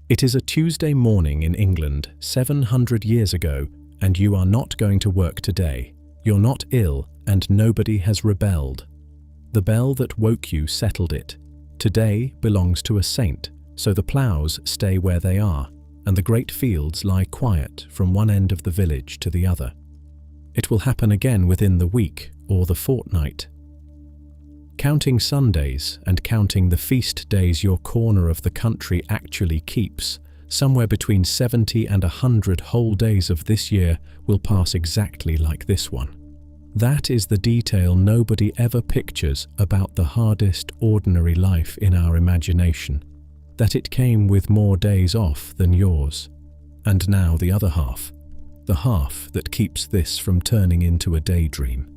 It is a Tuesday morning in England 700 years ago, and you are not going to work today. You're not ill, and nobody has rebelled. The bell that woke you settled it. Today belongs to a saint, so the ploughs stay where they are, and the great fields lie quiet from one end of the village to the other. It will happen again within the week or the fortnight. Counting Sundays and counting the feast days your corner of the country actually keeps, somewhere between 70 and 100 whole days of this year will pass exactly like this one. That is the detail nobody ever pictures about the hardest ordinary life in our imagination, that it came with more days off than yours. And now the other half, the half that keeps this from turning into a daydream.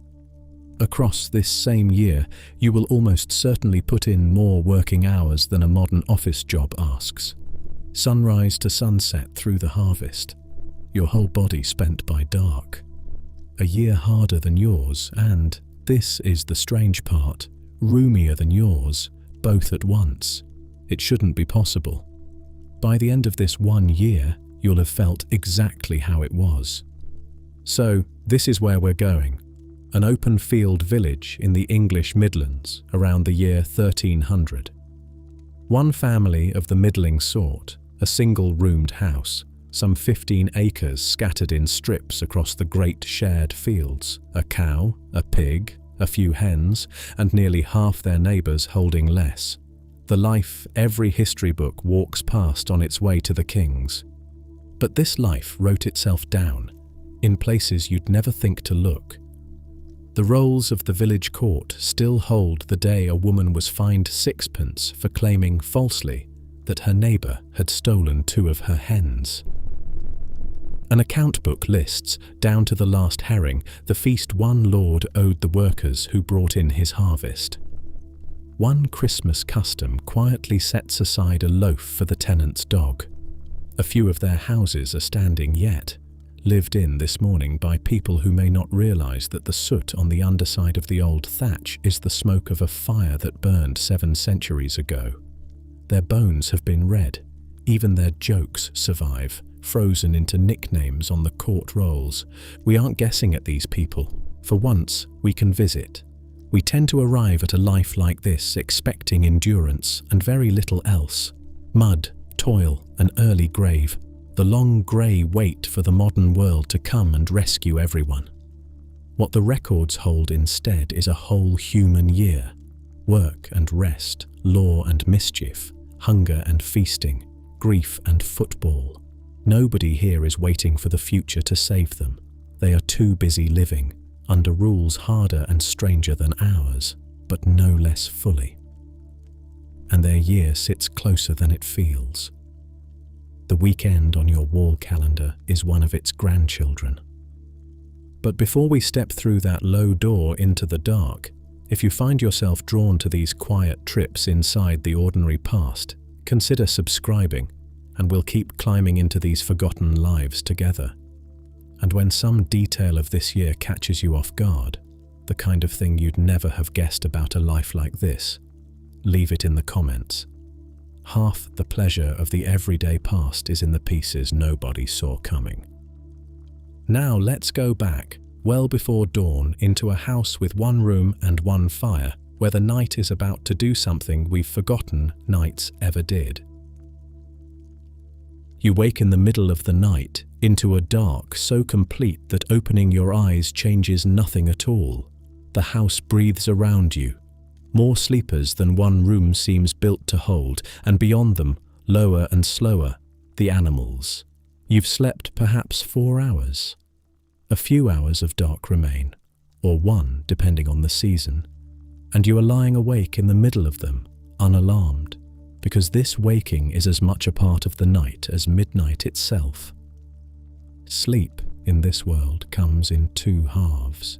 Across this same year, you will almost certainly put in more working hours than a modern office job asks. Sunrise to sunset through the harvest, your whole body spent by dark. A year harder than yours and, this is the strange part, roomier than yours, both at once. It shouldn't be possible. By the end of this 1 year, you'll have felt exactly how it was. So, this is where we're going. An open field village in the English Midlands around the year 1300. One family of the middling sort, a single-roomed house, some 15 acres scattered in strips across the great shared fields, a cow, a pig, a few hens, and nearly half their neighbours holding less. The life every history book walks past on its way to the kings. But this life wrote itself down, in places you'd never think to look. The rolls of the village court still hold the day a woman was fined 6pence for claiming falsely that her neighbour had stolen 2 of her hens. An account book lists, down to the last herring, the feast one lord owed the workers who brought in his harvest. One Christmas custom quietly sets aside a loaf for the tenant's dog. A few of their houses are standing yet, lived in this morning by people who may not realise that the soot on the underside of the old thatch is the smoke of a fire that burned 7 centuries ago. Their bones have been red, even their jokes survive, frozen into nicknames on the court rolls. We aren't guessing at these people. For once, we can visit. We tend to arrive at a life like this expecting endurance and very little else. Mud, toil, an early grave. The long grey wait for the modern world to come and rescue everyone. What the records hold instead is a whole human year. Work and rest, law and mischief, hunger and feasting, grief and football. Nobody here is waiting for the future to save them. They are too busy living, under rules harder and stranger than ours, but no less fully. And their year sits closer than it feels. The weekend on your wall calendar is one of its grandchildren. But before we step through that low door into the dark, if you find yourself drawn to these quiet trips inside the ordinary past, consider subscribing, and we'll keep climbing into these forgotten lives together. And when some detail of this year catches you off guard, the kind of thing you'd never have guessed about a life like this, leave it in the comments. Half the pleasure of the everyday past is in the pieces nobody saw coming. Now let's go back, well before dawn, into a house with 1 room and 1 fire, where the night is about to do something we've forgotten nights ever did. You wake in the middle of the night, into a dark so complete that opening your eyes changes nothing at all. The house breathes around you. More sleepers than 1 room seems built to hold, and beyond them, lower and slower, the animals. You've slept perhaps 4 hours. A few hours of dark remain, or 1 depending on the season, and you are lying awake in the middle of them, unalarmed, because this waking is as much a part of the night as midnight itself. Sleep in this world comes in 2 halves.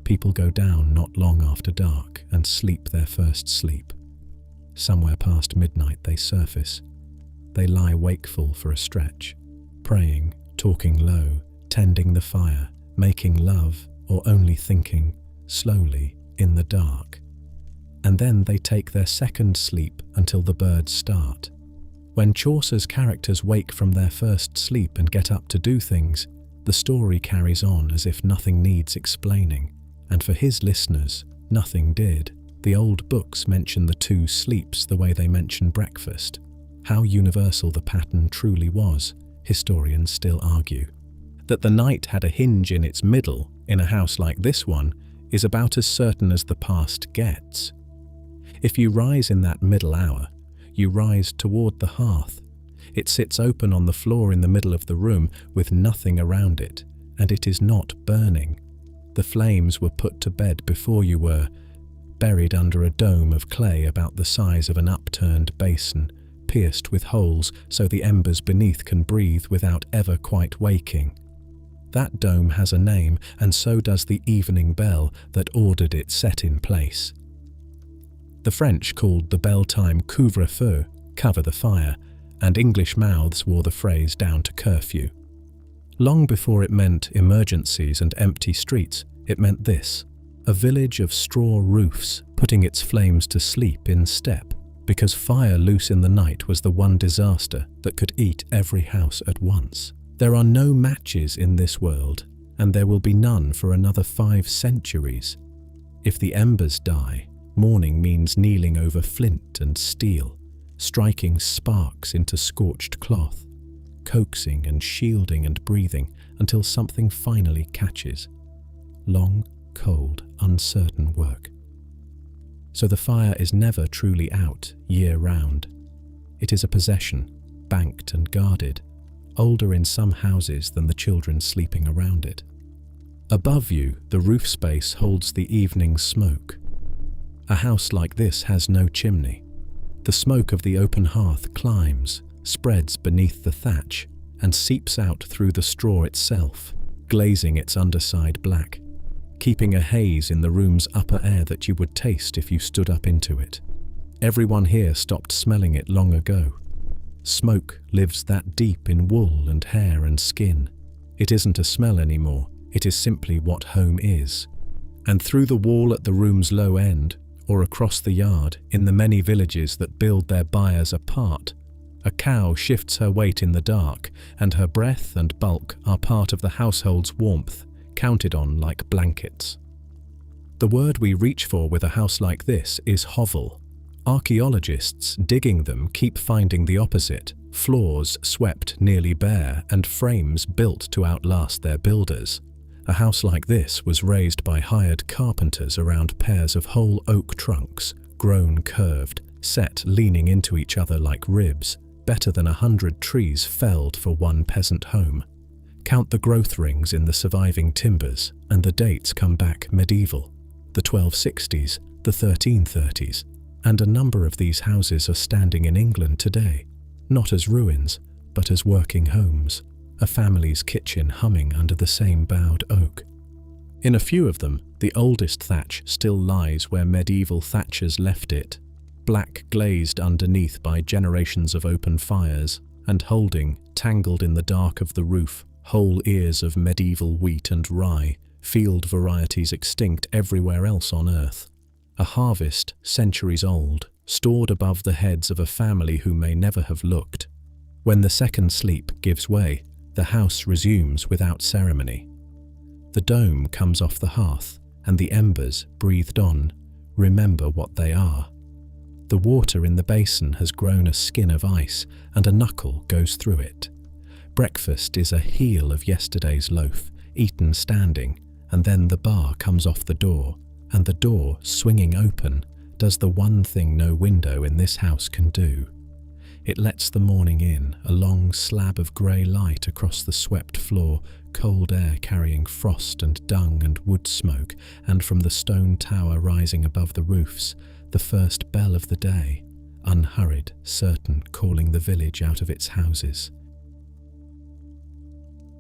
People go down not long after dark and sleep their first sleep. Somewhere past midnight they surface. They lie wakeful for a stretch, praying, talking low, tending the fire, making love, or only thinking, slowly, in the dark. And then they take their second sleep until the birds start. When Chaucer's characters wake from their first sleep and get up to do things, the story carries on as if nothing needs explaining, and for his listeners, nothing did. The old books mention the two sleeps the way they mention breakfast. How universal the pattern truly was, historians still argue. That the night had a hinge in its middle, in a house like this one, is about as certain as the past gets. If you rise in that middle hour, you rise toward the hearth. It sits open on the floor in the middle of the room with nothing around it, and it is not burning. The flames were put to bed before you were, buried under a dome of clay about the size of an upturned basin, pierced with holes so the embers beneath can breathe without ever quite waking. That dome has a name, and so does the evening bell that ordered it set in place. The French called the bell time couvre-feu, cover the fire, and English mouths wore the phrase down to curfew. Long before it meant emergencies and empty streets, it meant this: a village of straw roofs putting its flames to sleep in step, because fire loose in the night was the one disaster that could eat every house at once. There are no matches in this world, and there will be none for another 5 centuries. If the embers die, mourning means kneeling over flint and steel, striking sparks into scorched cloth, coaxing and shielding and breathing until something finally catches. Long, cold, uncertain work. So the fire is never truly out year-round. It is a possession, banked and guarded, older in some houses than the children sleeping around it. Above you, the roof space holds the evening smoke. A house like this has no chimney. The smoke of the open hearth climbs, spreads beneath the thatch, and seeps out through the straw itself, glazing its underside black, keeping a haze in the room's upper air that you would taste if you stood up into it. Everyone here stopped smelling it long ago. Smoke lives that deep in wool and hair and skin. It isn't a smell anymore, it is simply what home is. And through the wall at the room's low end, or across the yard, in the many villages that build their byres apart, a cow shifts her weight in the dark, and her breath and bulk are part of the household's warmth, counted on like blankets. The word we reach for with a house like this is hovel. Archaeologists digging them keep finding the opposite: floors swept nearly bare and frames built to outlast their builders. A house like this was raised by hired carpenters around pairs of whole oak trunks, grown curved, set leaning into each other like ribs, better than 100 trees felled for one peasant home. Count the growth rings in the surviving timbers, and the dates come back medieval. The 1260s, the 1330s, and a number of these houses are standing in England today, not as ruins, but as working homes, a family's kitchen humming under the same bowed oak. In a few of them, the oldest thatch still lies where medieval thatchers left it, black glazed underneath by generations of open fires, and holding, tangled in the dark of the roof, whole ears of medieval wheat and rye, field varieties extinct everywhere else on earth. A harvest, centuries old, stored above the heads of a family who may never have looked. When the second sleep gives way, the house resumes without ceremony. The dome comes off the hearth, and the embers, breathed on, remember what they are. The water in the basin has grown a skin of ice, and a knuckle goes through it. Breakfast is a heel of yesterday's loaf, eaten standing, and then the bar comes off the door, and the door, swinging open, does the one thing no window in this house can do. It lets the morning in, a long slab of grey light across the swept floor, cold air carrying frost and dung and wood smoke, and from the stone tower rising above the roofs, the first bell of the day, unhurried, certain, calling the village out of its houses.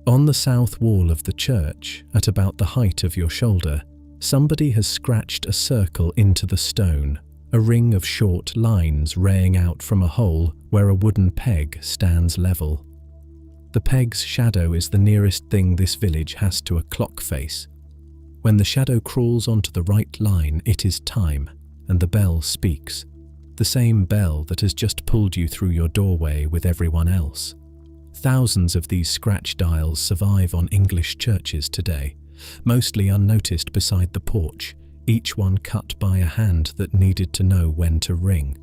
On the south wall of the church, at about the height of your shoulder, somebody has scratched a circle into the stone, a ring of short lines raying out from a hole where a wooden peg stands level. The peg's shadow is the nearest thing this village has to a clock face. When the shadow crawls onto the right line, it is time, and the bell speaks. the same bell that has just pulled you through your doorway with everyone else. Thousands of these scratch dials survive on English churches today, mostly unnoticed beside the porch, each one cut by a hand that needed to know when to ring.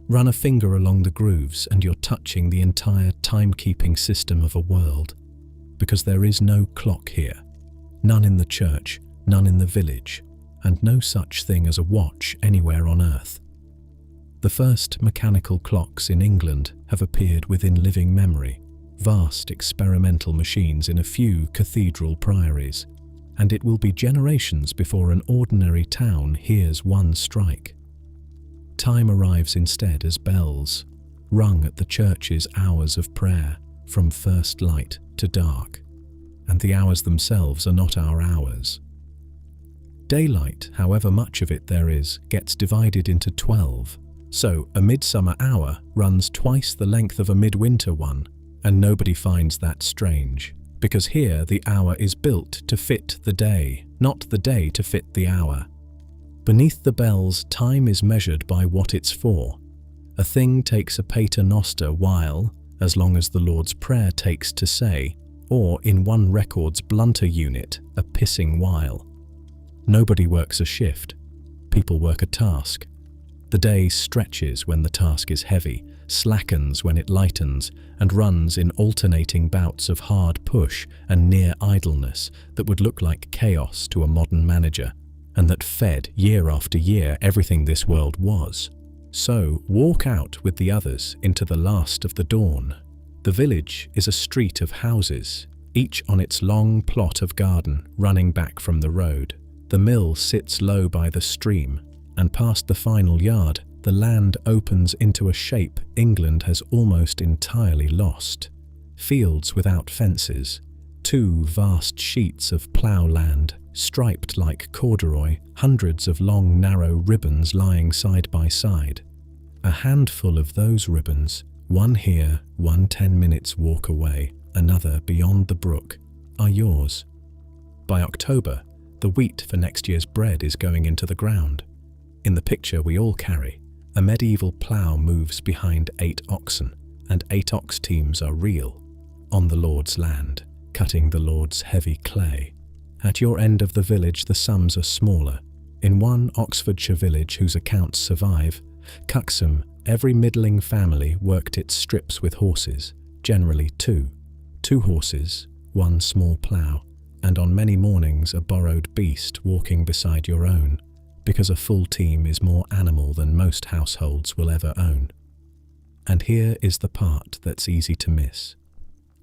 Run a finger along the grooves and you're touching the entire timekeeping system of a world, because there is no clock here, none in the church, none in the village, and no such thing as a watch anywhere on earth. The first mechanical clocks in England have appeared within living memory, vast experimental machines in a few cathedral priories, and it will be generations before an ordinary town hears one strike. Time arrives instead as bells, rung at the church's hours of prayer, from first light to dark, and the hours themselves are not our hours. Daylight, however much of it there is, gets divided into 12, so a midsummer hour runs twice the length of a midwinter one, and nobody finds that strange, because here the hour is built to fit the day, not the day to fit the hour. Beneath the bells, time is measured by what it's for. A thing takes a paternoster while, as long as the Lord's Prayer takes to say, or in one record's blunter unit, a pissing while. Nobody works a shift. People work a task. The day stretches when the task is heavy, slackens when it lightens, and runs in alternating bouts of hard push and near idleness that would look like chaos to a modern manager, and that fed year after year everything this world was. So walk out with the others into the last of the dawn. The village is a street of houses, each on its long plot of garden running back from the road. The mill sits low by the stream, and past the final yard, the land opens into a shape England has almost entirely lost. Fields without fences, two vast sheets of plough land, striped like corduroy, hundreds of long narrow ribbons lying side by side. A handful of those ribbons, one here, one 10 minutes walk away, another beyond the brook, are yours. By October, the wheat for next year's bread is going into the ground. In the picture we all carry, a medieval plough moves behind 8 oxen, and 8 ox teams are real, on the Lord's land, cutting the Lord's heavy clay. At your end of the village the sums are smaller. In one Oxfordshire village whose accounts survive, Cuxham, every middling family worked its strips with horses, generally 2. 2 horses, 1 small plough, and on many mornings a borrowed beast walking beside your own, because a full team is more animal than most households will ever own. And here is the part that's easy to miss.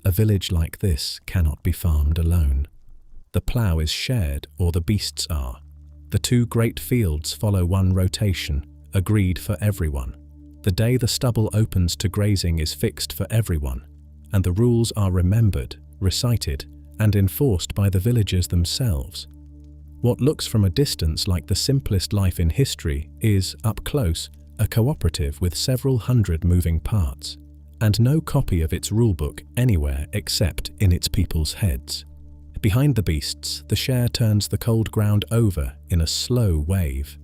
A village like this cannot be farmed alone. The plough is shared, or the beasts are. The 2 great fields follow one rotation, agreed for everyone. The day the stubble opens to grazing is fixed for everyone, and the rules are remembered, recited, and enforced by the villagers themselves. What looks from a distance like the simplest life in history is, up close, a cooperative with several hundred moving parts, and no copy of its rulebook anywhere except in its people's heads. Behind the beasts, the share turns the cold ground over in a slow wave.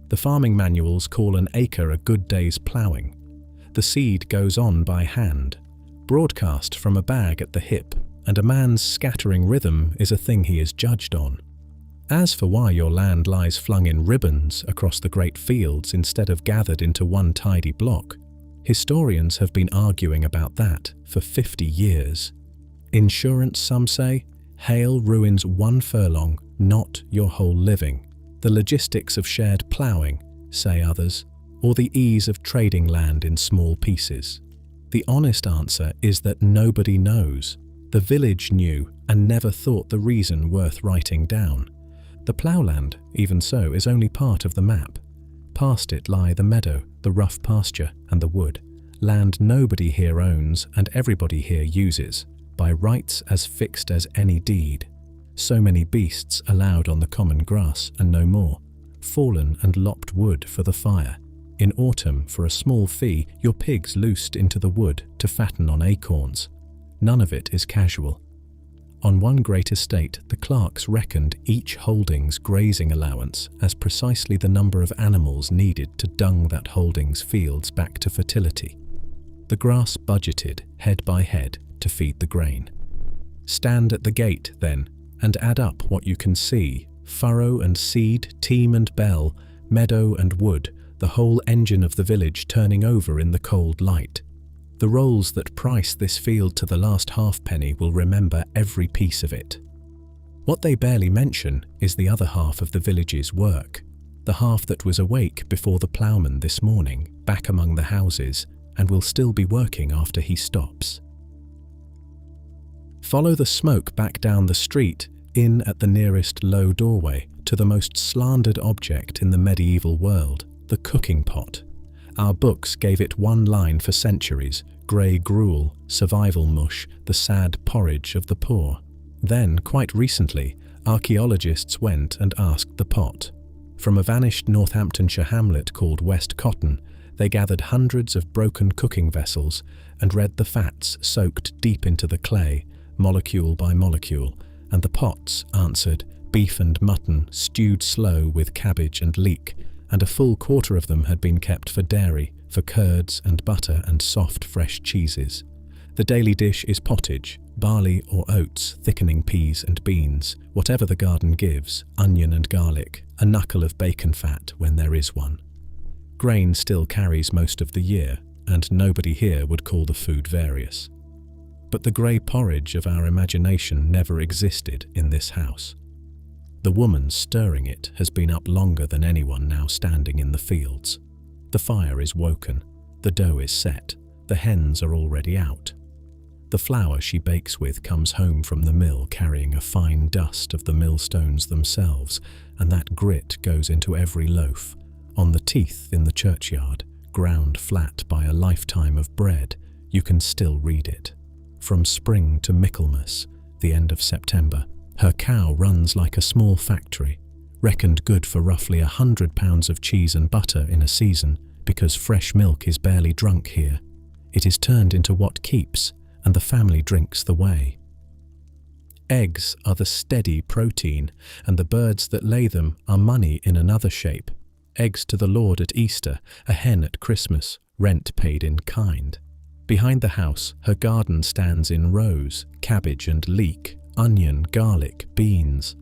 The farming manuals call an acre a good day's ploughing. The seed goes on by hand, broadcast from a bag at the hip, and a man's scattering rhythm is a thing he is judged on. As for why your land lies flung in ribbons across the great fields instead of gathered into one tidy block, historians have been arguing about that for 50 years. Insurance, some say, hail ruins 1 furlong, not your whole living. The logistics of shared ploughing, say others, or the ease of trading land in small pieces. The honest answer is that nobody knows. The village knew and never thought the reason worth writing down. The ploughland, even so, is only part of the map. Past it lie the meadow, the rough pasture, and the wood, land nobody here owns and everybody here uses, by rights as fixed as any deed. So many beasts allowed on the common grass and no more, fallen and lopped wood for the fire. In autumn, for a small fee, your pigs loosed into the wood to fatten on acorns. None of it is casual. On one great estate, the clerks reckoned each holding's grazing allowance as precisely the number of animals needed to dung that holding's fields back to fertility. The grass budgeted, head by head, to feed the grain. Stand at the gate, then, and add up what you can see: furrow and seed, team and bell, meadow and wood, the whole engine of the village turning over in the cold light. The rolls that price this field to the last halfpenny will remember every piece of it. What they barely mention is the other half of the village's work, the half that was awake before the ploughman this morning, back among the houses, and will still be working after he stops. Follow the smoke back down the street, in at the nearest low doorway, to the most slandered object in the medieval world, the cooking pot. Our books gave it one line for centuries: grey gruel, survival mush, the sad porridge of the poor. Then, quite recently, archaeologists went and asked the pot. From a vanished Northamptonshire hamlet called West Cotton, they gathered hundreds of broken cooking vessels and read the fats soaked deep into the clay, molecule by molecule, and the pots answered beef and mutton stewed slow with cabbage and leek, and a full quarter of them had been kept for dairy, for curds and butter and soft fresh cheeses. The daily dish is pottage, barley or oats, thickening peas and beans, whatever the garden gives, onion and garlic, a knuckle of bacon fat when there is one. Grain still carries most of the year, and nobody here would call the food various. But the grey porridge of our imagination never existed in this house. The woman stirring it has been up longer than anyone now standing in the fields. The fire is woken, the dough is set, the hens are already out. The flour she bakes with comes home from the mill carrying a fine dust of the millstones themselves, and that grit goes into every loaf. On the teeth in the churchyard, ground flat by a lifetime of bread, you can still read it. From spring to Michaelmas, the end of September, her cow runs like a small factory, reckoned good for roughly 100 pounds of cheese and butter in a season, because fresh milk is barely drunk here. It is turned into what keeps, and the family drinks the whey. Eggs are the steady protein, and the birds that lay them are money in another shape. Eggs to the Lord at Easter, a hen at Christmas, rent paid in kind. Behind the house, her garden stands in rows, cabbage and leek, onion, garlic, beans.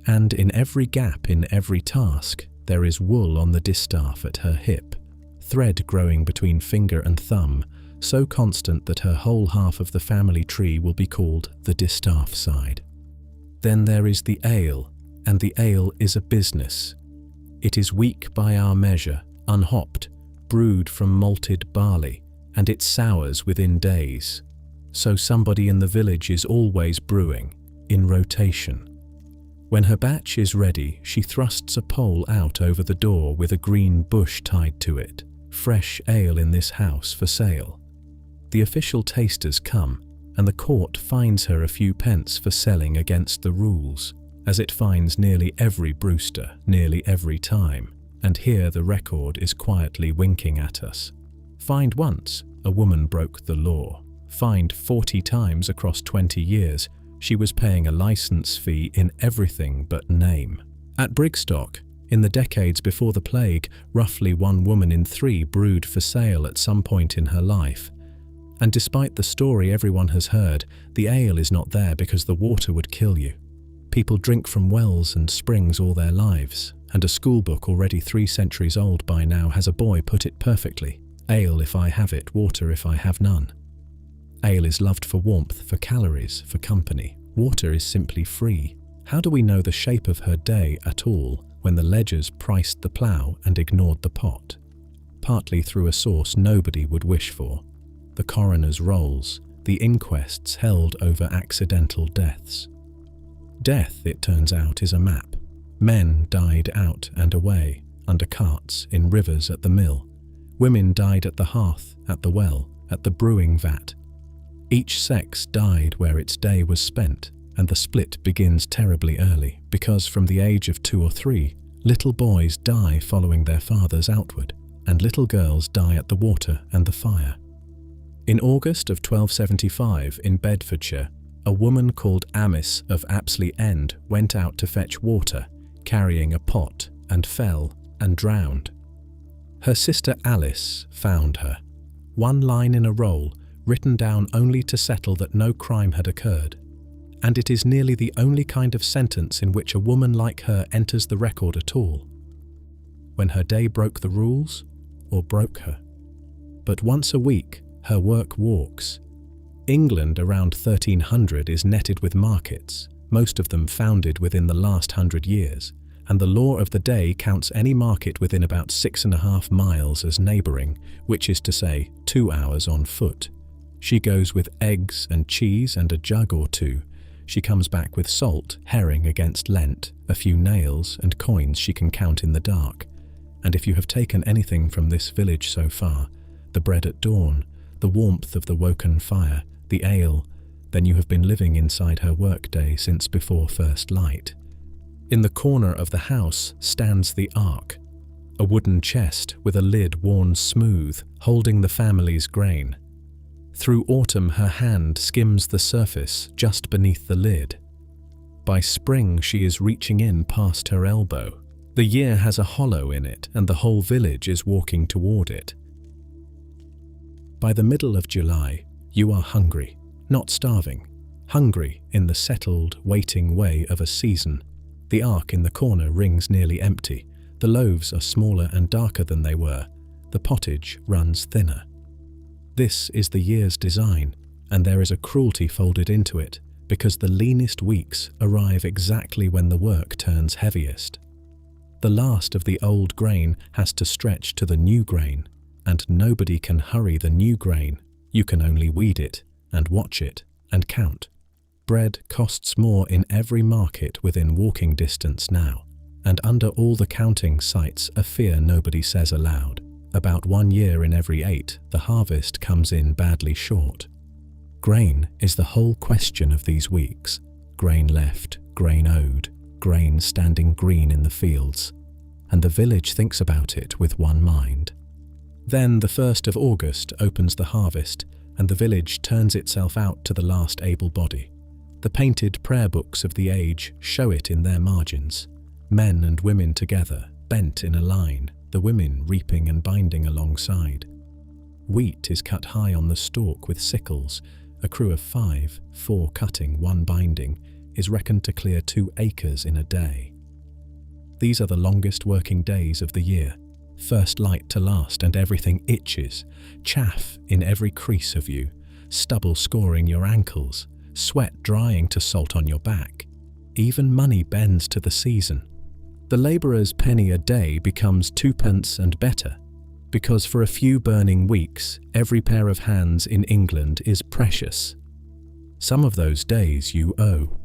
And in every gap in every task, there is wool on the distaff at her hip, thread growing between finger and thumb, so constant that her whole half of the family tree will be called the distaff side. Then there is the ale, and the ale is a business. It is weak by our measure, unhopped, brewed from malted barley, and it sours within days. So somebody in the village is always brewing, in rotation. When her batch is ready, she thrusts a pole out over the door with a green bush tied to it. Fresh ale in this house for sale. The official tasters come, and the court fines her a few pence for selling against the rules, as it fines nearly every brewster, nearly every time, and here the record is quietly winking at us. Fined once, a woman broke the law. Fined 40 times across 20 years, she was paying a license fee in everything but name. At Brigstock, in the decades before the plague, roughly 1 woman in 3 brewed for sale at some point in her life. And despite the story everyone has heard, the ale is not there because the water would kill you. People drink from wells and springs all their lives, and a schoolbook already 3 centuries old by now has a boy put it perfectly: ale if I have it, water if I have none. Ale is loved for warmth, for calories, for company. Water is simply free. How do we know the shape of her day at all when the ledgers priced the plough and ignored the pot? Partly through a source nobody would wish for. The coroner's rolls, the inquests held over accidental deaths. Death, it turns out, is a map. Men died out and away, under carts, in rivers, at the mill. Women died at the hearth, at the well, at the brewing vat. Each sex died where its day was spent, and the split begins terribly early, because from the age of 2 or 3, little boys die following their fathers outward, and little girls die at the water and the fire. In August of 1275 in Bedfordshire, a woman called Amice of Apsley End went out to fetch water, carrying a pot, and fell and drowned. Her sister Alice found her, one line in a roll, written down only to settle that no crime had occurred. And it is nearly the only kind of sentence in which a woman like her enters the record at all. When her day broke the rules, or broke her. But once a week, her work walks. England around 1300 is netted with markets, most of them founded within the last 100 years, and the law of the day counts any market within about 6.5 miles as neighbouring, which is to say 2 hours on foot. She goes with eggs and cheese and a jug or two. She comes back with salt, herring against Lent, a few nails and coins she can count in the dark. And if you have taken anything from this village so far, the bread at dawn, the warmth of the woken fire, the ale, then you have been living inside her workday since before first light. In the corner of the house stands the ark, a wooden chest with a lid worn smooth, holding the family's grain. Through autumn her hand skims the surface just beneath the lid. By spring she is reaching in past her elbow. The year has a hollow in it and the whole village is walking toward it. By the middle of July, you are hungry, not starving, hungry in the settled, waiting way of a season. The ark in the corner rings nearly empty. The loaves are smaller and darker than they were. The pottage runs thinner. This is the year's design, and there is a cruelty folded into it, because the leanest weeks arrive exactly when the work turns heaviest. The last of the old grain has to stretch to the new grain, and nobody can hurry the new grain. You can only weed it, and watch it, and count. Bread costs more in every market within walking distance now, and under all the counting sites a fear nobody says aloud. About 1 year in every 8, the harvest comes in badly short. Grain is the whole question of these weeks. Grain left, grain owed, grain standing green in the fields. And the village thinks about it with one mind. Then the 1st of August opens the harvest, and the village turns itself out to the last able body. The painted prayer books of the age show it in their margins. Men and women together, bent in a line, the women reaping and binding alongside. Wheat is cut high on the stalk with sickles. A crew of 5, 4 cutting, 1 binding, is reckoned to clear 2 acres in a day. These are the longest working days of the year. First light to last and everything itches, chaff in every crease of you, stubble scoring your ankles, sweat drying to salt on your back. Even money bends to the season. The labourer's penny a day becomes 2p and better, because for a few burning weeks, every pair of hands in England is precious. Some of those days you owe.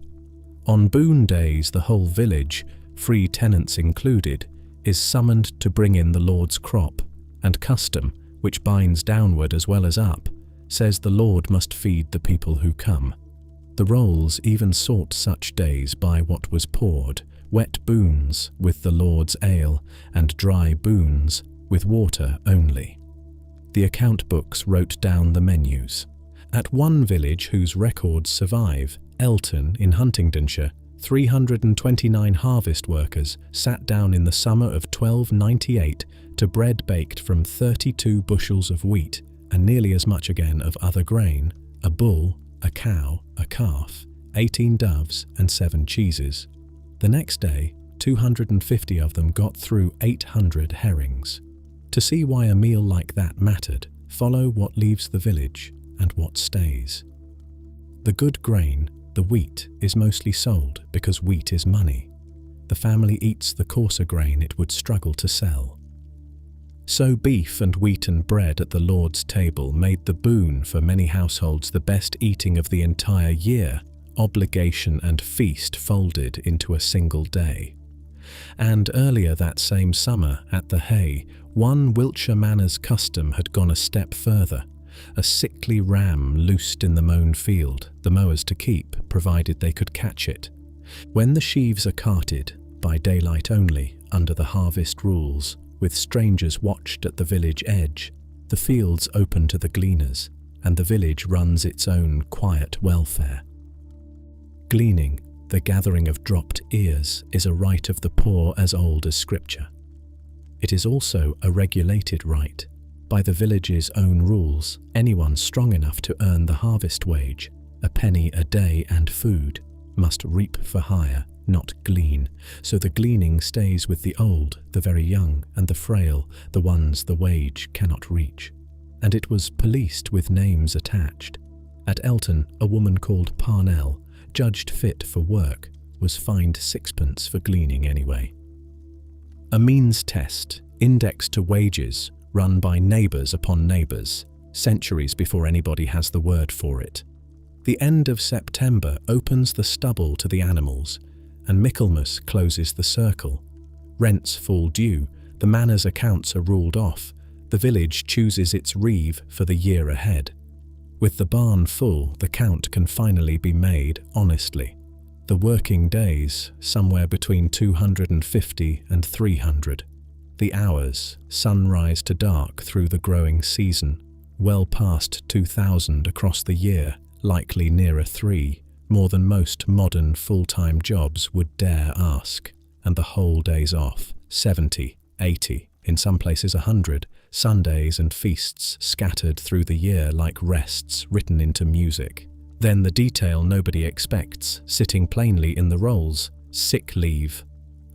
On boon days, the whole village, free tenants included, is summoned to bring in the Lord's crop, and custom, which binds downward as well as up, says the Lord must feed the people who come. The rolls even sought such days by what was poured, wet boons with the Lord's ale, and dry boons with water only. The account books wrote down the menus. At one village whose records survive, Elton in Huntingdonshire, 329 harvest workers sat down in the summer of 1298 to bread baked from 32 bushels of wheat and nearly as much again of other grain, a bull, a cow, a calf, 18 doves and 7 cheeses. The next day, 250 of them got through 800 herrings. To see why a meal like that mattered, follow what leaves the village and what stays. The good grain, the wheat, is mostly sold because wheat is money. The family eats the coarser grain it would struggle to sell. So beef and wheaten bread at the Lord's table made the boon for many households the best eating of the entire year, obligation and feast folded into a single day. And earlier that same summer, at the hay, one Wiltshire manor's custom had gone a step further. A sickly ram loosed in the mown field, the mowers to keep, provided they could catch it. When the sheaves are carted, by daylight only, under the harvest rules, with strangers watched at the village edge, the fields open to the gleaners, and the village runs its own quiet welfare. Gleaning, the gathering of dropped ears, is a right of the poor as old as Scripture. It is also a regulated right. By the village's own rules, anyone strong enough to earn the harvest wage, a penny a day and food, must reap for hire, not glean. So the gleaning stays with the old, the very young, and the frail, the ones the wage cannot reach. And it was policed with names attached. At Elton, a woman called Parnell, judged fit for work, was fined 6pence for gleaning anyway. A means test, indexed to wages, run by neighbours upon neighbours, centuries before anybody has the word for it. The end of September opens the stubble to the animals, and Michaelmas closes the circle. Rents fall due, the manor's accounts are ruled off, the village chooses its reeve for the year ahead. With the barn full, the count can finally be made honestly. The working days, somewhere between 250 and 300. The hours, sunrise to dark through the growing season, well past 2,000 across the year, likely nearer 3, more than most modern full-time jobs would dare ask. And the whole days off, 70, 80, in some places 100, Sundays and feasts scattered through the year like rests written into music. Then the detail nobody expects, sitting plainly in the rolls, sick leave.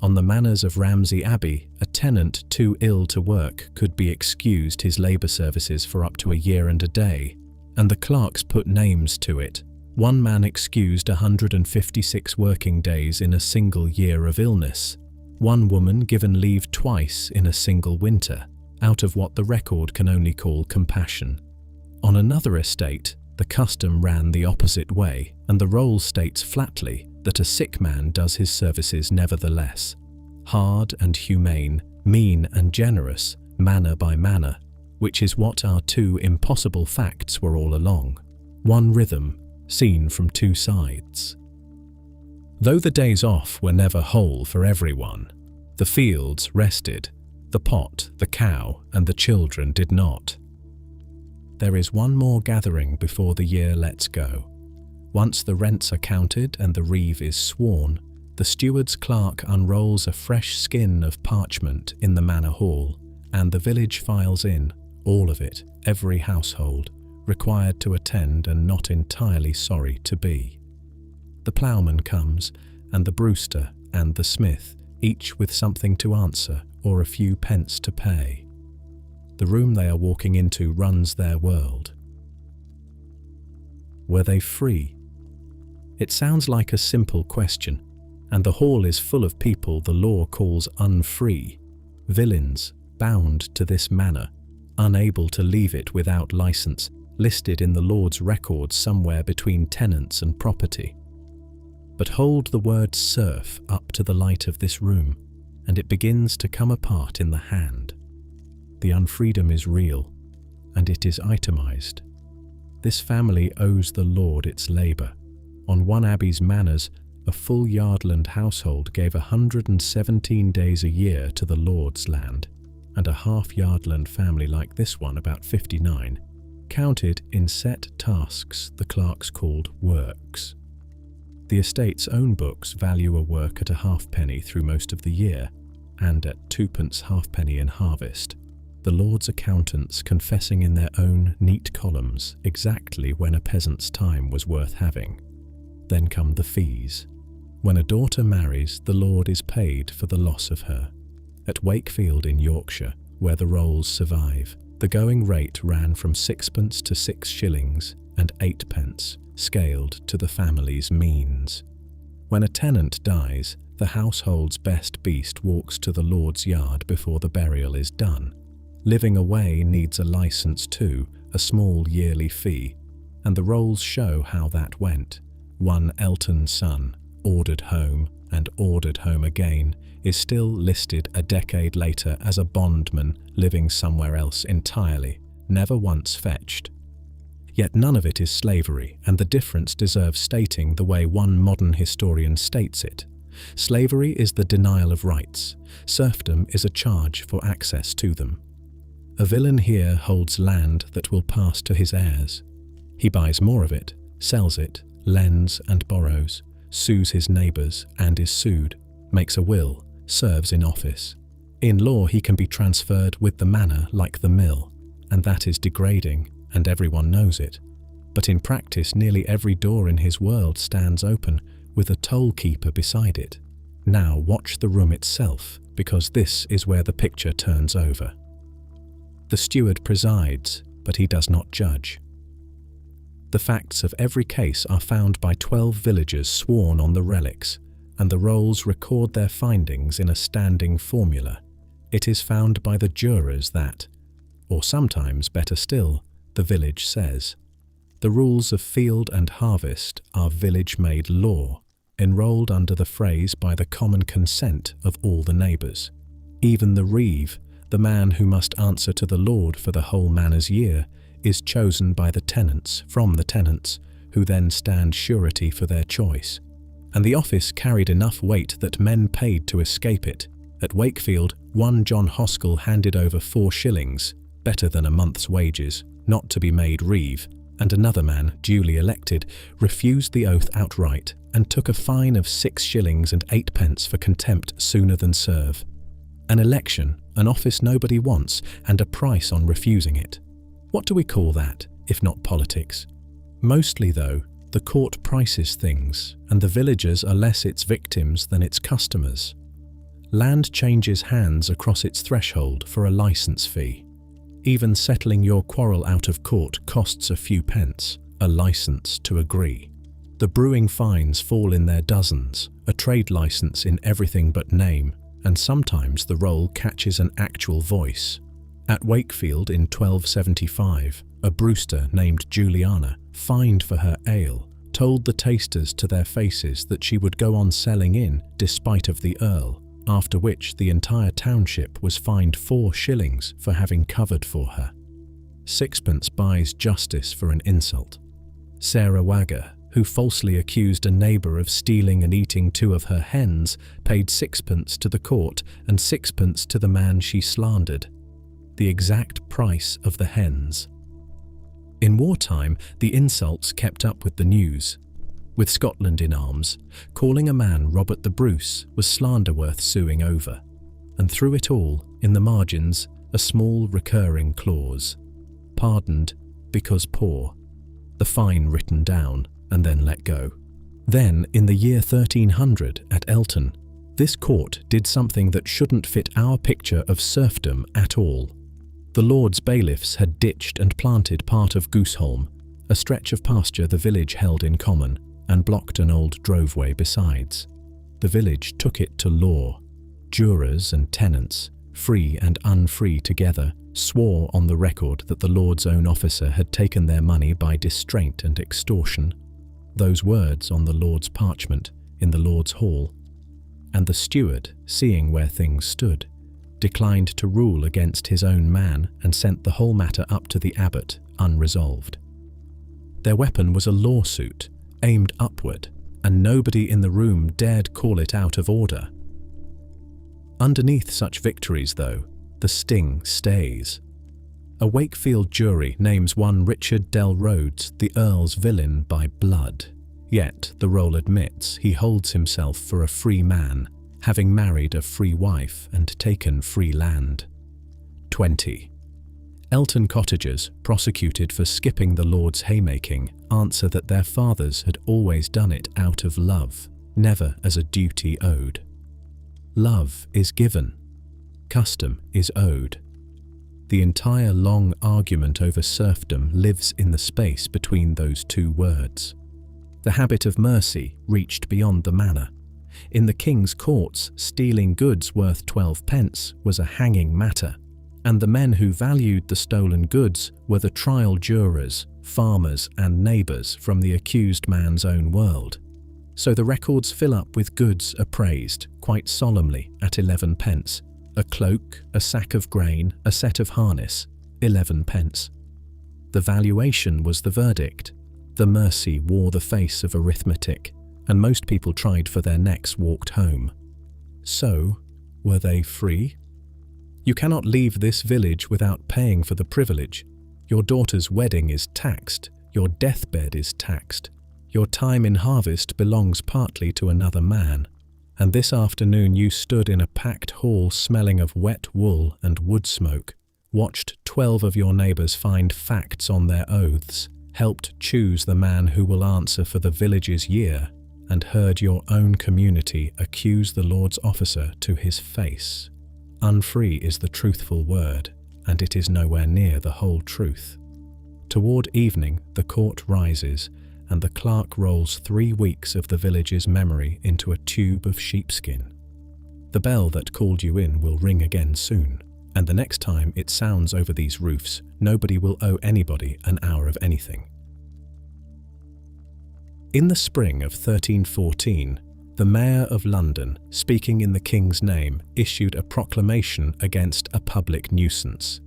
On the manors of Ramsey Abbey, a tenant too ill to work could be excused his labour services for up to a year and a day, and the clerks put names to it. One man excused 156 working days in a single year of illness. One woman given leave twice in a single winter, out of what the record can only call compassion. On another estate, the custom ran the opposite way, and the roll states flatly that a sick man does his services nevertheless. Hard and humane, mean and generous, manor by manor, which is what our two impossible facts were all along. One rhythm, seen from two sides. Though the days off were never whole for everyone, the fields rested, the pot, the cow, and the children did not. There is one more gathering before the year lets go. Once the rents are counted and the reeve is sworn, the steward's clerk unrolls a fresh skin of parchment in the manor hall, and the village files in, all of it, every household, required to attend and not entirely sorry to be. The ploughman comes, and the brewster and the smith, each with something to answer or a few pence to pay. The room they are walking into runs their world. Were they free? It sounds like a simple question, and the hall is full of people the law calls unfree, villains bound to this manor, unable to leave it without license, listed in the Lord's records somewhere between tenants and property. But hold the word serf up to the light of this room, and it begins to come apart in the hand. The unfreedom is real, and it is itemized. This family owes the Lord its labour. On one abbey's manors, a full yardland household gave 117 days a year to the Lord's land, and a half-yardland family like this one, about 59, counted in set tasks the clerks called works. The estate's own books value a work at a halfpenny through most of the year, and at 2pence halfpenny in harvest, the Lord's accountants confessing in their own neat columns exactly when a peasant's time was worth having. Then come the fees. When a daughter marries, the Lord is paid for the loss of her. At Wakefield in Yorkshire, where the rolls survive, the going rate ran from 6pence to 6 shillings and 8pence, scaled to the family's means. When a tenant dies, the household's best beast walks to the Lord's yard before the burial is done. Living away needs a license too, a small yearly fee, and the rolls show how that went. One Elton son, ordered home and ordered home again, is still listed a decade later as a bondman living somewhere else entirely, never once fetched. Yet none of it is slavery, and the difference deserves stating the way one modern historian states it. Slavery is the denial of rights. Serfdom is a charge for access to them. A villain here holds land that will pass to his heirs. He buys more of it, sells it, lends and borrows, sues his neighbours and is sued, makes a will, serves in office. In law he can be transferred with the manor like the mill, and that is degrading, and everyone knows it. But in practice nearly every door in his world stands open with a toll keeper beside it. Now watch the room itself, because this is where the picture turns over. The steward presides, but he does not judge. The facts of every case are found by 12 villagers sworn on the relics, and the rolls record their findings in a standing formula. It is found by the jurors that, or sometimes better still, the village says. The rules of field and harvest are village-made law, enrolled under the phrase by the common consent of all the neighbours. Even the reeve, the man who must answer to the Lord for the whole manor's year, is chosen by the tenants from the tenants, who then stand surety for their choice. And the office carried enough weight that men paid to escape it. At Wakefield, one John Hoskell handed over 4 shillings, better than a month's wages, not to be made reeve, and another man, duly elected, refused the oath outright and took a fine of 6 shillings and 8 pence for contempt sooner than serve. An election, an office nobody wants, and a price on refusing it. What do we call that, if not politics? Mostly, though, the court prices things, and the villagers are less its victims than its customers. Land changes hands across its threshold for a licence fee. Even settling your quarrel out of court costs a few pence, a licence to agree. The brewing fines fall in their dozens, a trade licence in everything but name, and sometimes the roll catches an actual voice. At Wakefield in 1275, a brewster named Juliana, fined for her ale, told the tasters to their faces that she would go on selling in despite of the earl, after which the entire township was fined 4 shillings for having covered for her. 6pence buys justice for an insult. Sarah Wagger, who falsely accused a neighbour of stealing and eating 2 of her hens, paid 6pence to the court and 6pence to the man she slandered. The exact price of the hens. In wartime, the insults kept up with the news. With Scotland in arms, calling a man Robert the Bruce was slander worth suing over. And through it all, in the margins, a small recurring clause. Pardoned because poor. The fine written down and then let go. Then, in the year 1300 at Elton, this court did something that shouldn't fit our picture of serfdom at all. The Lord's bailiffs had ditched and planted part of Gooseholm, a stretch of pasture the village held in common, and blocked an old droveway besides. The village took it to law. Jurors and tenants, free and unfree together, swore on the record that the Lord's own officer had taken their money by distraint and extortion. Those words on the Lord's parchment in the Lord's hall. And the steward, seeing where things stood, declined to rule against his own man and sent the whole matter up to the abbot unresolved. Their weapon was a lawsuit, aimed upward, and nobody in the room dared call it out of order. Underneath such victories, though, the sting stays. A Wakefield jury names one Richard Del Rhodes the Earl's villain by blood, yet the roll admits he holds himself for a free man, having married a free wife and taken free land. 20. Elton cottagers, prosecuted for skipping the Lord's haymaking, answer that their fathers had always done it out of love, never as a duty owed. Love is given. Custom is owed. The entire long argument over serfdom lives in the space between those 2 words. The habit of mercy reached beyond the manor. In the king's courts, stealing goods worth 12 pence was a hanging matter, and the men who valued the stolen goods were the trial jurors, farmers and neighbours from the accused man's own world. So the records fill up with goods appraised, quite solemnly, at 11 pence. A cloak, a sack of grain, a set of harness, 11 pence. The valuation was the verdict. The mercy wore the face of arithmetic, and most people tried for their necks walked home. So, were they free? You cannot leave this village without paying for the privilege. Your daughter's wedding is taxed, your deathbed is taxed, Your time in harvest belongs partly to another man, and this afternoon you stood in a packed hall smelling of wet wool and wood smoke, watched 12 of your neighbours find facts on their oaths, helped choose the man who will answer for the village's year, and heard your own community accuse the Lord's officer to his face. Unfree is the truthful word, and it is nowhere near the whole truth. Toward evening, the court rises, and the clerk rolls 3 weeks of the village's memory into a tube of sheepskin. The bell that called you in will ring again soon, and the next time it sounds over these roofs, nobody will owe anybody an hour of anything. In the spring of 1314, the Mayor of London, speaking in the King's name, issued a proclamation against a public nuisance.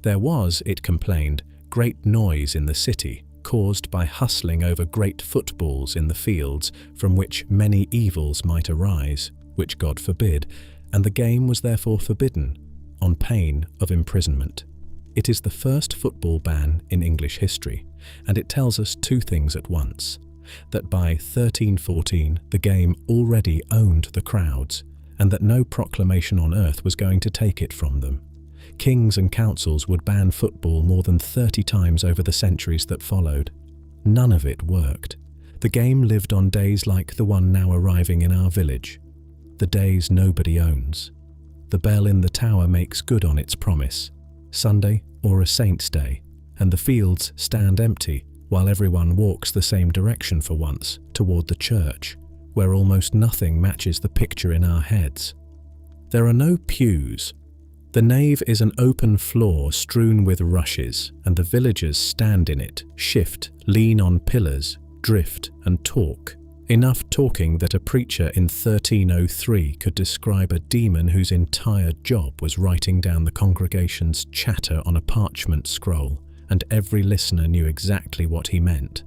There was, it complained, great noise in the city, caused by hustling over great footballs in the fields, from which many evils might arise, which God forbid, and the game was therefore forbidden, on pain of imprisonment. It is the first football ban in English history, and it tells us 2 things at once: that by 1314 the game already owned the crowds, and that no proclamation on earth was going to take it from them. Kings and councils would ban football more than 30 times over the centuries that followed. None of it worked. The game lived on days like the one now arriving in our village, the days nobody owns. The bell in the tower makes good on its promise, Sunday or a saint's day, and the fields stand empty while everyone walks the same direction for once, toward the church, where almost nothing matches the picture in our heads. There are no pews. The nave is an open floor strewn with rushes, and the villagers stand in it, shift, lean on pillars, drift and talk. Enough talking that a preacher in 1303 could describe a demon whose entire job was writing down the congregation's chatter on a parchment scroll, and every listener knew exactly what he meant.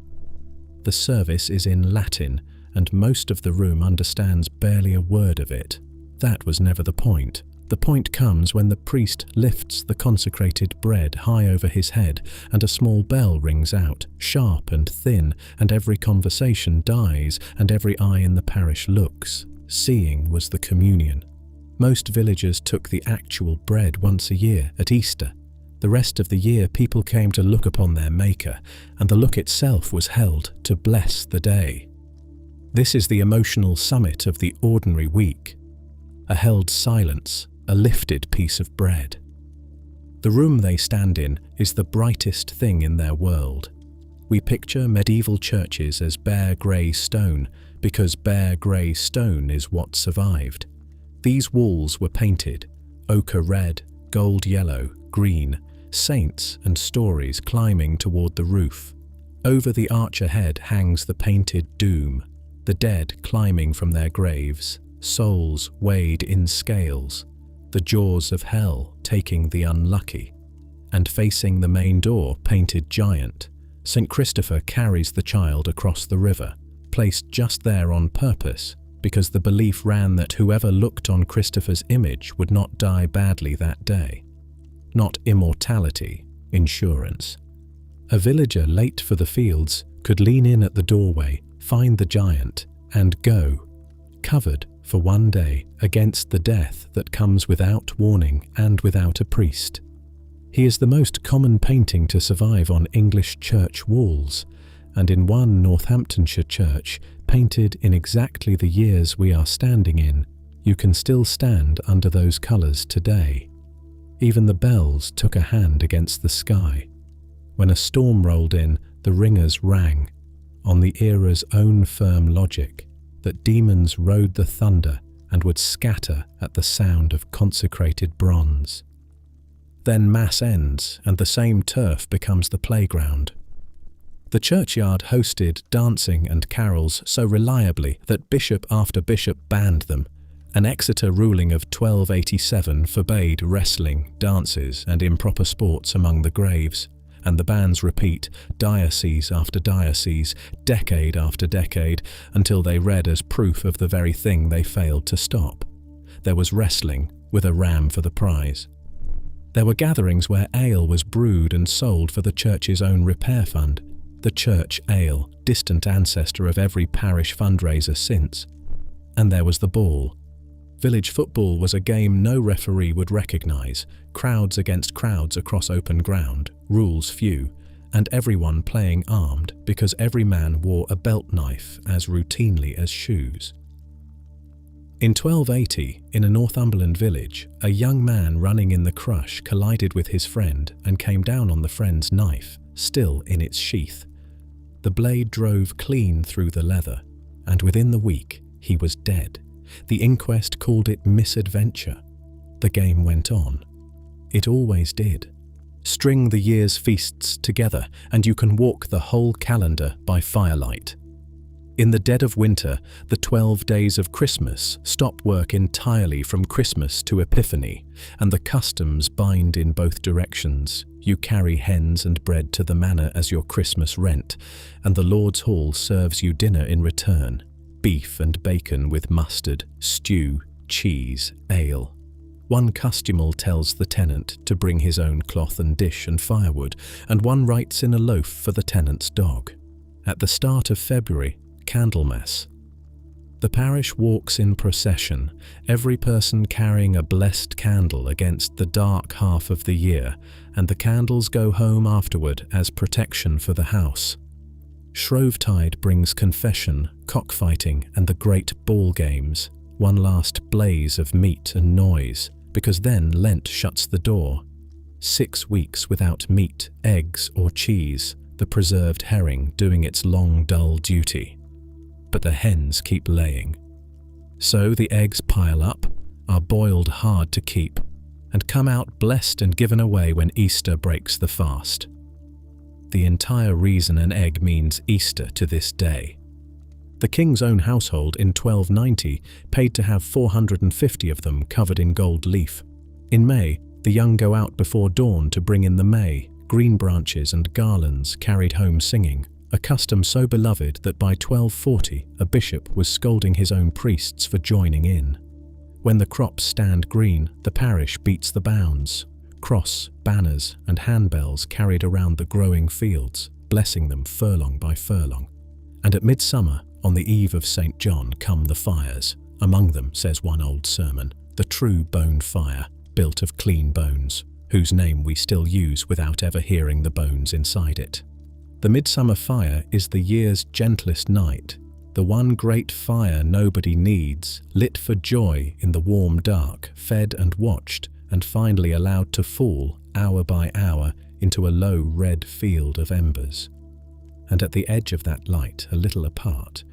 The service is in Latin, and most of the room understands barely a word of it. That was never the point. The point comes when the priest lifts the consecrated bread high over his head, and a small bell rings out, sharp and thin, and every conversation dies, and every eye in the parish looks. Seeing was the communion. Most villagers took the actual bread once a year, at Easter. The rest of the year people came to look upon their Maker, and the look itself was held to bless the day. This is the emotional summit of the ordinary week. A held silence, a lifted piece of bread. The room they stand in is the brightest thing in their world. We picture medieval churches as bare grey stone, because bare grey stone is what survived. These walls were painted, ochre red, gold yellow, green, saints and stories climbing toward the roof. Over the arch ahead hangs the painted doom, the dead climbing from their graves, souls weighed in scales, the jaws of hell taking the unlucky. And facing the main door, painted giant, St. Christopher carries the child across the river, placed just there on purpose, because the belief ran that whoever looked on Christopher's image would not die badly that day. Not immortality, insurance. A villager late for the fields could lean in at the doorway, find the giant, and go, covered for one day against the death that comes without warning and without a priest. He is the most common painting to survive on English church walls, and in one Northamptonshire church, painted in exactly the years we are standing in, you can still stand under those colours today. Even the bells took a hand against the sky. When a storm rolled in, the ringers rang, on the era's own firm logic, that demons rode the thunder and would scatter at the sound of consecrated bronze. Then Mass ends, and the same turf becomes the playground. The churchyard hosted dancing and carols so reliably that bishop after bishop banned them. An Exeter ruling of 1287 forbade wrestling, dances and improper sports among the graves, and the bans repeat, diocese after diocese, decade after decade, until they read as proof of the very thing they failed to stop. There was wrestling, with a ram for the prize. There were gatherings where ale was brewed and sold for the church's own repair fund. the church ale, distant ancestor of every parish fundraiser since. And there was the ball. Village football was a game no referee would recognise, crowds against crowds across open ground, rules few, and everyone playing armed because every man wore a belt knife as routinely as shoes. In 1280, in a Northumberland village, a young man running in the crush collided with his friend and came down on the friend's knife, still in its sheath. The blade drove clean through the leather, and within the week, he was dead. The inquest called it misadventure. The game went on. It always did. String the year's feasts together, and you can walk the whole calendar by firelight. In the dead of winter, the 12 days of Christmas stop work entirely from Christmas to Epiphany, and the customs bind in both directions. You carry hens and bread to the manor as your Christmas rent, and the Lord's Hall serves you dinner in return. Beef and bacon with mustard, stew, cheese, ale. One custumal tells the tenant to bring his own cloth and dish and firewood, and one writes in a loaf for the tenant's dog. At the start of February, Candlemas. The parish walks in procession, every person carrying a blessed candle against the dark half of the year, and the candles go home afterward as protection for the house. Shrovetide brings confession, cockfighting, and the great ball games, one last blaze of meat and noise, because then Lent shuts the door. 6 weeks without meat, eggs, or cheese, the preserved herring doing its long, dull duty. But the hens keep laying. So the eggs pile up, are boiled hard to keep, and come out blessed and given away when Easter breaks the fast. The entire reason an egg means Easter to this day. The king's own household in 1290 paid to have 450 of them covered in gold leaf. In May, the young go out before dawn to bring in the May, green branches and garlands carried home singing, a custom so beloved that by 1240 a bishop was scolding his own priests for joining in. When the crops stand green, the parish beats the bounds. Cross, banners and handbells carried around the growing fields, blessing them furlong by furlong. And at midsummer, on the eve of St. John, come the fires. Among them, says one old sermon, the true bone fire, built of clean bones, whose name we still use without ever hearing the bones inside it. The midsummer fire is the year's gentlest night, the one great fire nobody needs, lit for joy in the warm dark, fed and watched, and finally allowed to fall, hour by hour, into a low red field of embers. And at the edge of that light, a little apart,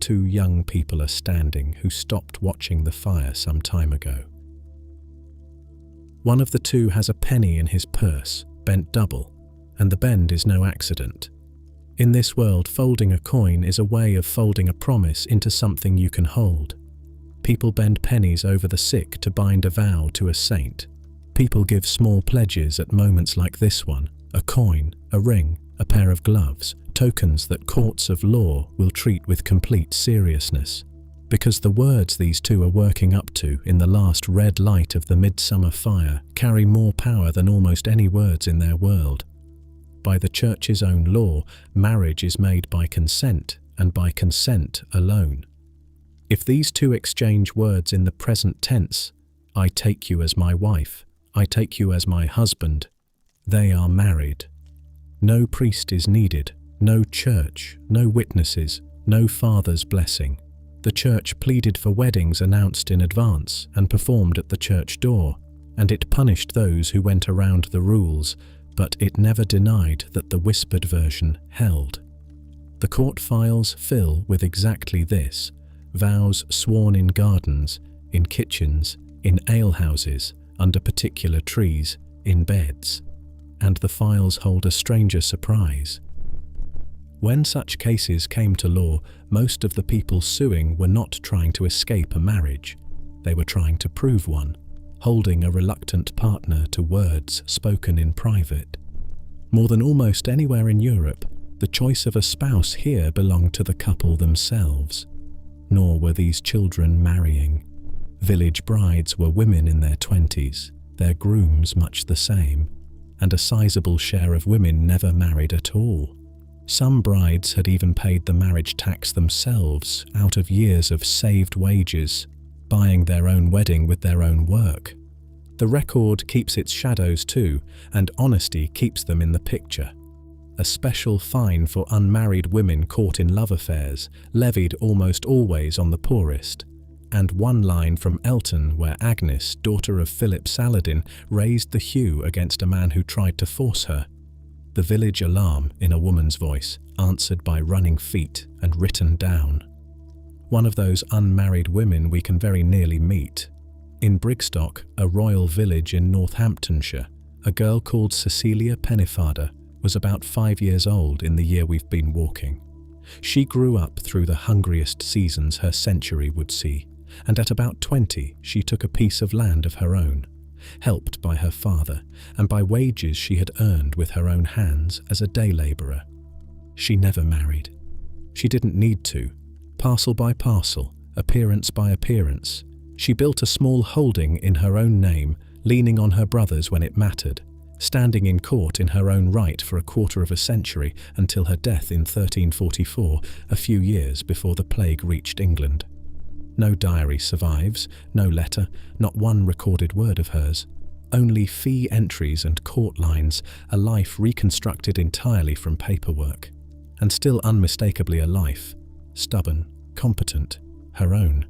2 young people are standing who stopped watching the fire some time ago. One of the 2 has a penny in his purse, bent double, and the bend is no accident. In this world, folding a coin is a way of folding a promise into something you can hold. People bend pennies over the sick to bind a vow to a saint. People give small pledges at moments like this one, a coin, a ring, a pair of gloves, tokens that courts of law will treat with complete seriousness. Because the words these 2 are working up to in the last red light of the midsummer fire carry more power than almost any words in their world. By the church's own law, marriage is made by consent, and by consent alone. If these 2 exchange words in the present tense, I take you as my wife, I take you as my husband, they are married. No priest is needed, no church, no witnesses, no father's blessing. The church pleaded for weddings announced in advance and performed at the church door, and it punished those who went around the rules, but it never denied that the whispered version held. The court files fill with exactly this: vows sworn in gardens, in kitchens, in alehouses, under particular trees, in beds. And the files hold a stranger surprise. When such cases came to law, most of the people suing were not trying to escape a marriage. They were trying to prove one, holding a reluctant partner to words spoken in private. More than almost anywhere in Europe, the choice of a spouse here belonged to the couple themselves. Nor were these children marrying. Village brides were women in their 20s, their grooms much the same, and a sizable share of women never married at all. Some brides had even paid the marriage tax themselves out of years of saved wages, buying their own wedding with their own work. The record keeps its shadows too, and honesty keeps them in the picture. A special fine for unmarried women caught in love affairs, levied almost always on the poorest. And one line from Elton where Agnes, daughter of Philip Saladin, raised the hue against a man who tried to force her. The village alarm, in a woman's voice, answered by running feet and written down. One of those unmarried women we can very nearly meet. In Brigstock, a royal village in Northamptonshire, a girl called Cecilia Pennefather was about 5 years old in the year we've been walking. She grew up through the hungriest seasons her century would see, and at about 20 she took a piece of land of her own, helped by her father and by wages she had earned with her own hands as a day labourer. She never married. She didn't need to. Parcel by parcel, appearance by appearance, she built a small holding in her own name, leaning on her brothers when it mattered, standing in court in her own right for a quarter of a century until her death in 1344, a few years before the plague reached England. No diary survives, no letter, not one recorded word of hers. Only fee entries and court lines, a life reconstructed entirely from paperwork. And still unmistakably a life, stubborn, competent, her own.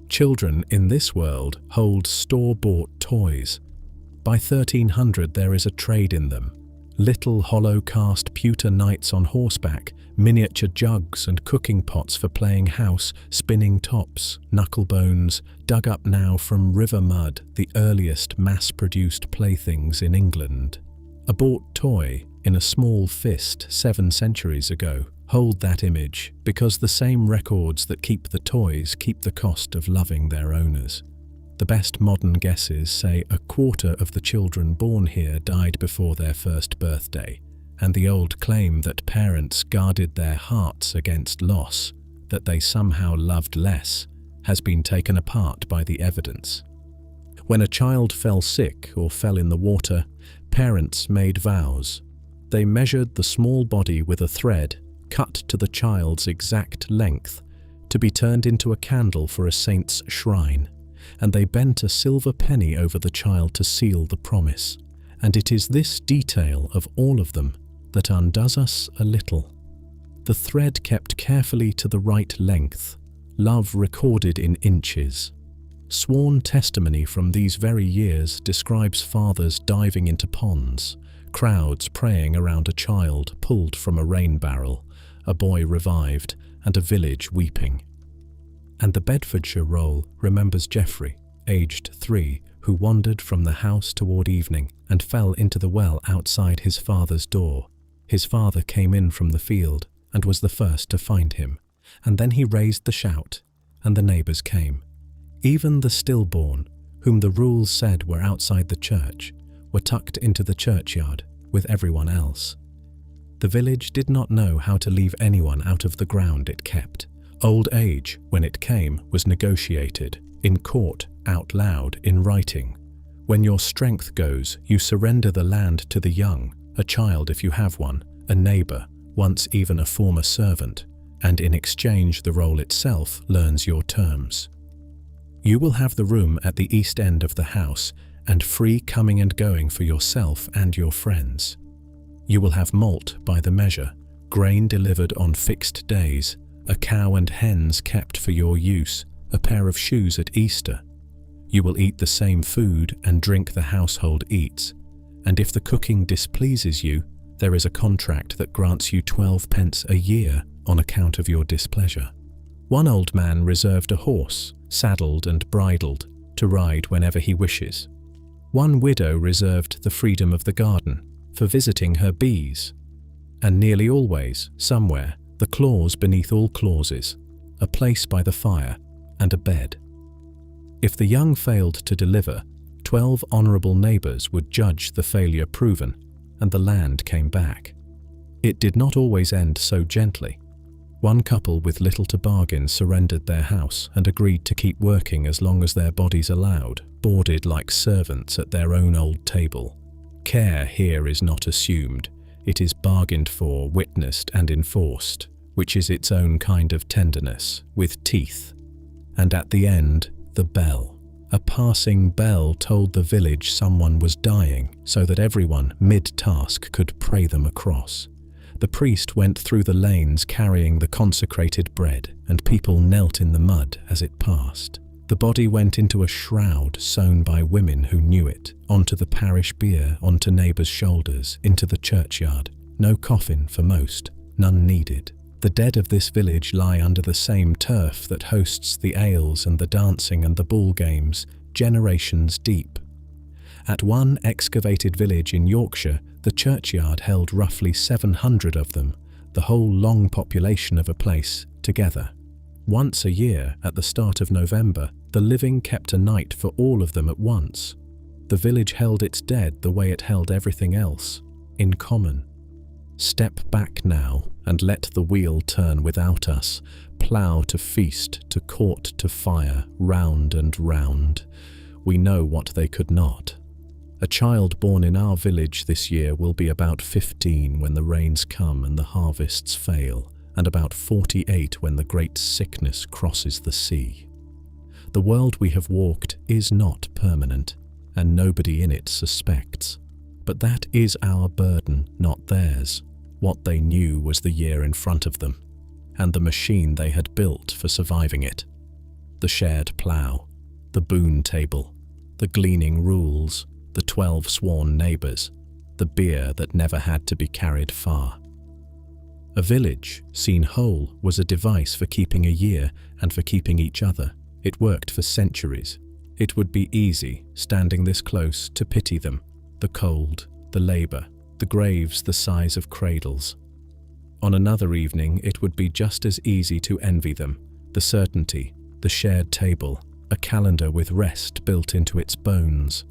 Children in this world hold store-bought toys. By 1300 there is a trade in them. Little hollow-cast pewter knights on horseback, miniature jugs and cooking pots for playing house, spinning tops, knucklebones, dug up now from river mud, the earliest mass-produced playthings in England. A bought toy in a small fist 7 centuries ago hold that image because the same records that keep the toys keep the cost of loving their owners. The best modern guesses say a quarter of the children born here died before their first birthday, and the old claim that parents guarded their hearts against loss, that they somehow loved less, has been taken apart by the evidence. When a child fell sick or fell in the water, parents made vows. They measured the small body with a thread cut to the child's exact length to be turned into a candle for a saint's shrine, and they bent a silver penny over the child to seal the promise. And it is this detail of all of them that undoes us a little. The thread kept carefully to the right length, love recorded in inches. Sworn testimony from these very years describes fathers diving into ponds, crowds praying around a child pulled from a rain barrel, a boy revived, and a village weeping. And the Bedfordshire roll remembers Geoffrey, aged 3, who wandered from the house toward evening and fell into the well outside his father's door. His father came in from the field and was the first to find him, and then he raised the shout, and the neighbours came. Even the stillborn, whom the rules said were outside the church, were tucked into the churchyard with everyone else. The village did not know how to leave anyone out of the ground it kept. Old age, when it came, was negotiated, in court, out loud, in writing. When your strength goes, you surrender the land to the young, a child if you have one, a neighbour, once even a former servant, and in exchange the role itself learns your terms. You will have the room at the east end of the house, and free coming and going for yourself and your friends. You will have malt by the measure, grain delivered on fixed days, a cow and hens kept for your use, a pair of shoes at Easter. You will eat the same food and drink the household eats, and if the cooking displeases you, there is a contract that grants you 12 pence a year on account of your displeasure. One old man reserved a horse, saddled and bridled, to ride whenever he wishes. One widow reserved the freedom of the garden for visiting her bees, and nearly always, somewhere, the clause beneath all clauses, a place by the fire, and a bed. If the young failed to deliver, 12 honourable neighbours would judge the failure proven, and the land came back. It did not always end so gently. One couple with little to bargain surrendered their house and agreed to keep working as long as their bodies allowed, boarded like servants at their own old table. Care here is not assumed. It is bargained for, witnessed and enforced, which is its own kind of tenderness, with teeth. And at the end, the bell. A passing bell told the village someone was dying, so that everyone, mid-task, could pray them across. The priest went through the lanes carrying the consecrated bread, and people knelt in the mud as it passed. The body went into a shroud sewn by women who knew it, onto the parish bier, onto neighbours' shoulders, into the churchyard. No coffin for most, none needed. The dead of this village lie under the same turf that hosts the ales and the dancing and the ball games, generations deep. At one excavated village in Yorkshire, the churchyard held roughly 700 of them, the whole long population of a place, together. Once a year, at the start of November, the living kept a night for all of them at once. The village held its dead the way it held everything else, in common. Step back now, and let the wheel turn without us, plough to feast, to court to fire, round and round. We know what they could not. A child born in our village this year will be about 15 when the rains come and the harvests fail, and about 48 when the great sickness crosses the sea. The world we have walked is not permanent, and nobody in it suspects. But that is our burden, not theirs. What they knew was the year in front of them, and the machine they had built for surviving it. The shared plough, the boon table, the gleaning rules, the 12 sworn neighbours, the beer that never had to be carried far. A village, seen whole, was a device for keeping a year and for keeping each other. It worked for centuries. It would be easy, standing this close, to pity them. The cold, the labour, the graves the size of cradles. On another evening, it would be just as easy to envy them. The certainty, the shared table, a calendar with rest built into its bones.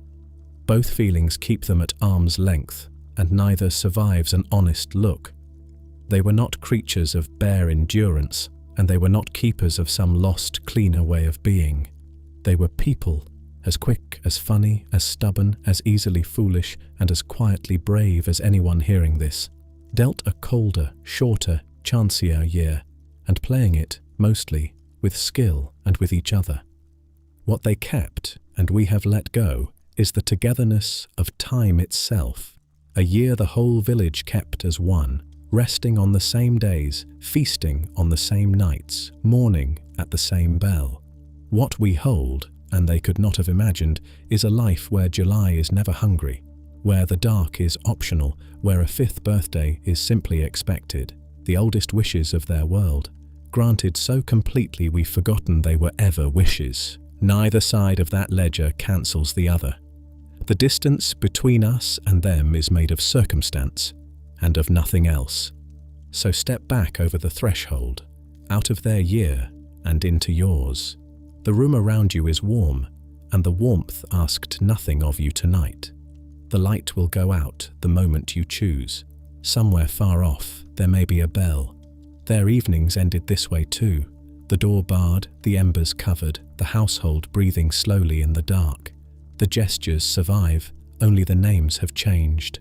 Both feelings keep them at arm's length, and neither survives an honest look. They were not creatures of bare endurance, and they were not keepers of some lost, cleaner way of being. They were people, as quick, as funny, as stubborn, as easily foolish, and as quietly brave as anyone hearing this, dealt a colder, shorter, chancier year, and playing it, mostly, with skill and with each other. What they kept, and we have let go, is the togetherness of time itself, a year the whole village kept as one, resting on the same days, feasting on the same nights, mourning at the same bell. What we hold, and they could not have imagined, is a life where July is never hungry, where the dark is optional, where a 5th birthday is simply expected, the oldest wishes of their world, granted so completely we've forgotten they were ever wishes. Neither side of that ledger cancels the other. The distance between us and them is made of circumstance and of nothing else. So step back over the threshold, out of their year and into yours. The room around you is warm, and the warmth asked nothing of you tonight. The light will go out the moment you choose. Somewhere far off, there may be a bell. Their evenings ended this way too. The door barred, the embers covered, the household breathing slowly in the dark. The gestures survive, only the names have changed.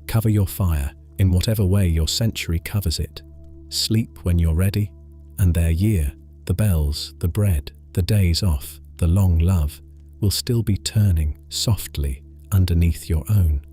Cover your fire, in whatever way your century covers it. Sleep when you're ready, and their year, the bells, the bread, the days off, the long love, will still be turning softly underneath your own.